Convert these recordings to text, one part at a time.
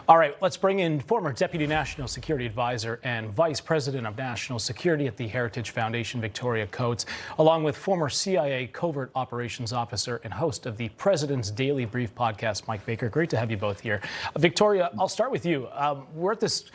All right, let's bring in former Deputy National Security Advisor and Vice President of National Security at the Heritage Foundation, Victoria Coates, along with former CIA Covert Operations Officer and host of the President's Daily Brief podcast, Mike Baker. Great to have you both here. Victoria, I'll start with you. We're at this...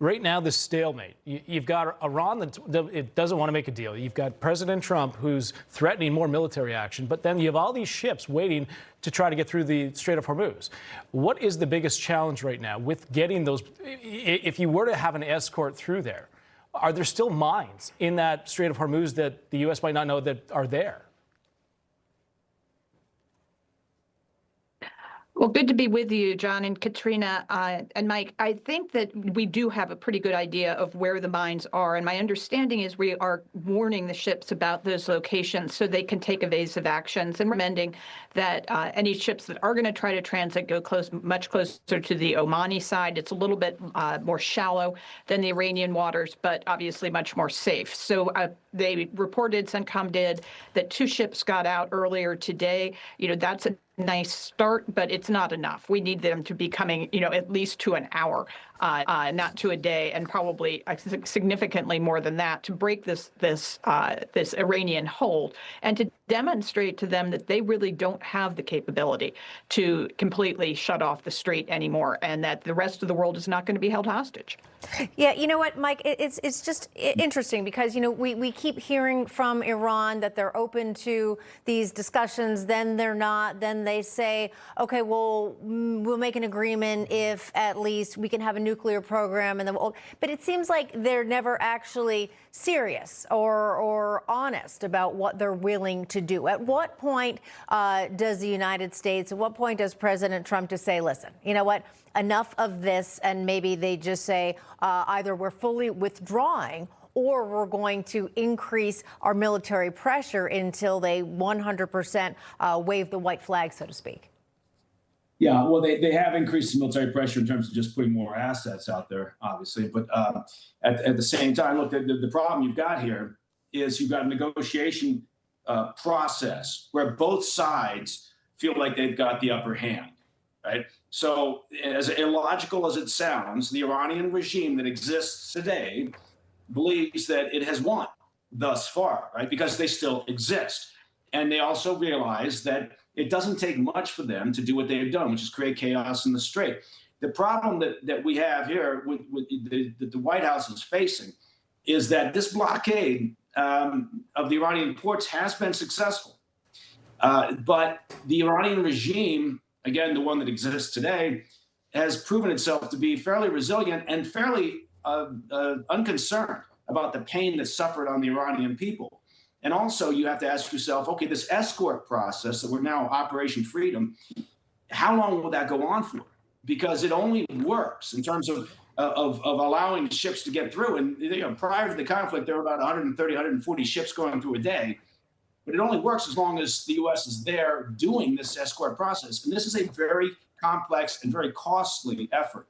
Right now, this stalemate. You've got Iran that it doesn't want to make a deal. You've got President Trump who's threatening more military action, but then you have all these ships waiting to try to get through the Strait of Hormuz. What is the biggest challenge right now with getting those? If you were to have an escort through there, are there still mines in that Strait of Hormuz that the U.S. might not know that are there? Well, good to be with you, John and Katrina and Mike. I think that we do have a pretty good idea of where the mines are. And my understanding is we are warning the ships about those locations so they can take evasive actions and recommending that any ships that are going to try to transit go much closer to the Omani side. It's a little bit more shallow than the Iranian waters, but obviously much more safe. So they reported, CENTCOM did, that 2 ships got out earlier today. You know, that's a nice start, but it's not enough. We need them to be coming, at least to an hour, not to a day, and probably significantly more than that to break this Iranian hold and to demonstrate to them that they really don't have the capability to completely shut off the strait anymore, and that the rest of the world is not going to be held hostage. Yeah, you know what, Mike, it's just interesting because, we keep hearing from Iran that they're open to these discussions, then they're not, then they say, okay, well, we'll make an agreement if at least we can have a nuclear program, and then but it seems like they're never actually serious or honest about what they're willing to do. At what point does the United States, at what point does President Trump just say, listen, you know what, enough of this, and maybe they just say either we're fully withdrawing or we're going to increase our military pressure until they 100% wave the white flag, so to speak? Yeah, well, they have increased the military pressure in terms of just putting more assets out there, obviously. But at the same time, look, the problem you've got here is you've got a negotiation process where both sides feel like they've got the upper hand, right? So as illogical as it sounds, the Iranian regime that exists today believes that it has won thus far, right? Because they still exist. And they also realize that it doesn't take much for them to do what they have done, which is create chaos in the Strait. The problem that we have here with the White House is facing is that this blockade of the Iranian ports has been successful. But the Iranian regime, again, the one that exists today, has proven itself to be fairly resilient and fairly unconcerned about the pain that's suffered on the Iranian people. And also, you have to ask yourself, okay, this escort process that we're now Operation Freedom, how long will that go on for? Because it only works in terms of allowing ships to get through. And prior to the conflict, there were about 130, 140 ships going through a day. But it only works as long as the U.S. is there doing this escort process. And this is a very complex and very costly effort.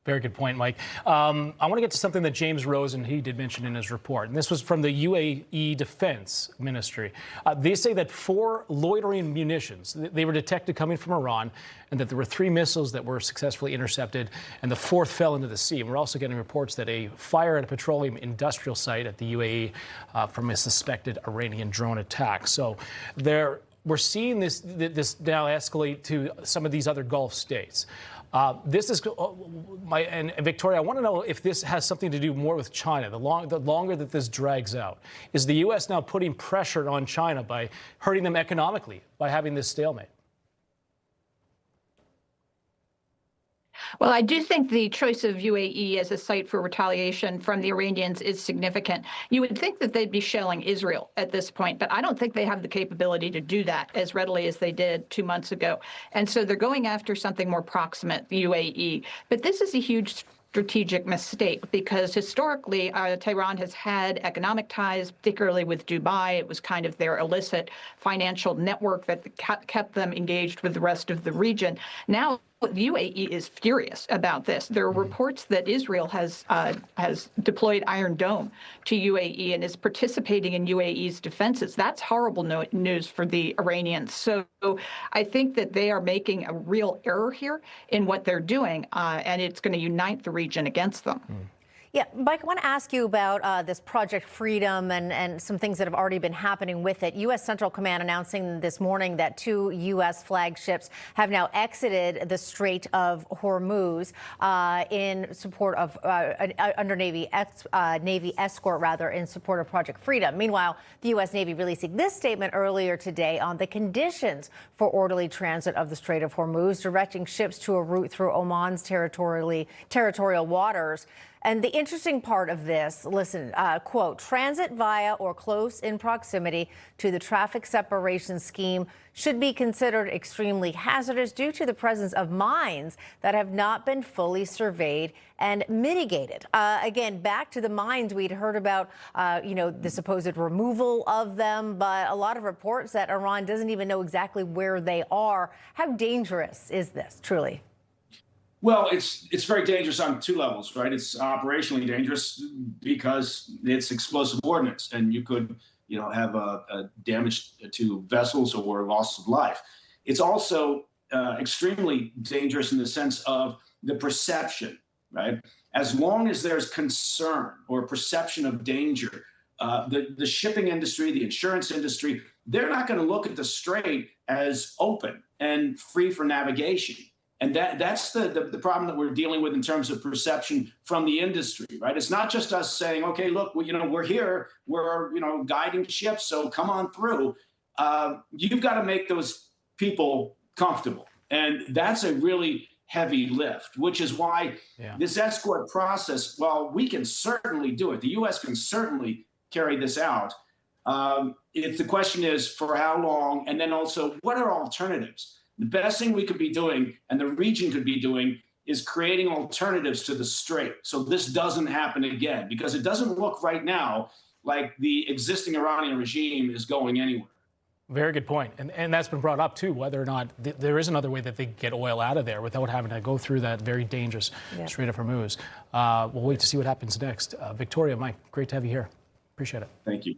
Very good point, Mike. I want to get to something that James Rosen, he did mention in his report, and this was from the UAE Defense Ministry. They say that 4 loitering munitions, they were detected coming from Iran, and that there were 3 missiles that were successfully intercepted, and the 4th fell into the sea. And we're also getting reports that a fire at a petroleum industrial site at the UAE from a suspected Iranian drone attack. So we're seeing this now escalate to some of these other Gulf states. This is and Victoria, I want to know if this has something to do more with China. The longer that this drags out, is the U.S. now putting pressure on China by hurting them economically by having this stalemate? Well, I do think the choice of UAE as a site for retaliation from the Iranians is significant. You would think that they'd be shelling Israel at this point, but I don't think they have the capability to do that as readily as they did 2 months ago. And so they're going after something more proximate, the UAE. But this is a huge strategic mistake because historically Tehran has had economic ties, particularly with Dubai. It was kind of their illicit financial network that kept them engaged with the rest of the region. Now the UAE is furious about this. There are reports that Israel has deployed Iron Dome to UAE and is participating in UAE's defenses. That's horrible news for the Iranians. So I think that they are making a real error here in what they're doing, and it's going to unite the region against them. Yeah, Mike, I want to ask you about this Project Freedom and some things that have already been happening with it. U.S. Central Command announcing this morning that 2 U.S. flagships have now exited the Strait of Hormuz in support of under Navy escort, in support of Project Freedom. Meanwhile, the U.S. Navy releasing this statement earlier today on the conditions for orderly transit of the Strait of Hormuz, directing ships to a route through Oman's territorial waters. And the interesting part of this, listen, quote, transit via or close in proximity to the traffic separation scheme should be considered extremely hazardous due to the presence of mines that have not been fully surveyed and mitigated. Again, back to the mines, we'd heard about, the supposed removal of them, but a lot of reports that Iran doesn't even know exactly where they are. How dangerous is this, truly? Well, it's very dangerous on 2 levels, right? It's operationally dangerous because it's explosive ordnance, and you could, have a damage to vessels or loss of life. It's also extremely dangerous in the sense of the perception, right? As long as there's concern or perception of danger, the shipping industry, the insurance industry, they're not going to look at the strait as open and free for navigation. And that's the problem that we're dealing with in terms of perception from the industry, right? It's not just us saying, okay, look, we're here, we're, guiding ships, so come on through. You've got to make those people comfortable. And that's a really heavy lift, which is why this escort process, well, we can certainly do it. The U.S. can certainly carry this out. If the question is for how long, and then also what are alternatives? The best thing we could be doing, and the region could be doing, is creating alternatives to the strait so this doesn't happen again, because it doesn't look right now like the existing Iranian regime is going anywhere. Very good point. And that's been brought up, too, whether or not there is another way that they get oil out of there without having to go through that very dangerous Strait of Hormuz. We'll wait to see what happens next. Victoria, Mike, great to have you here. Appreciate it. Thank you.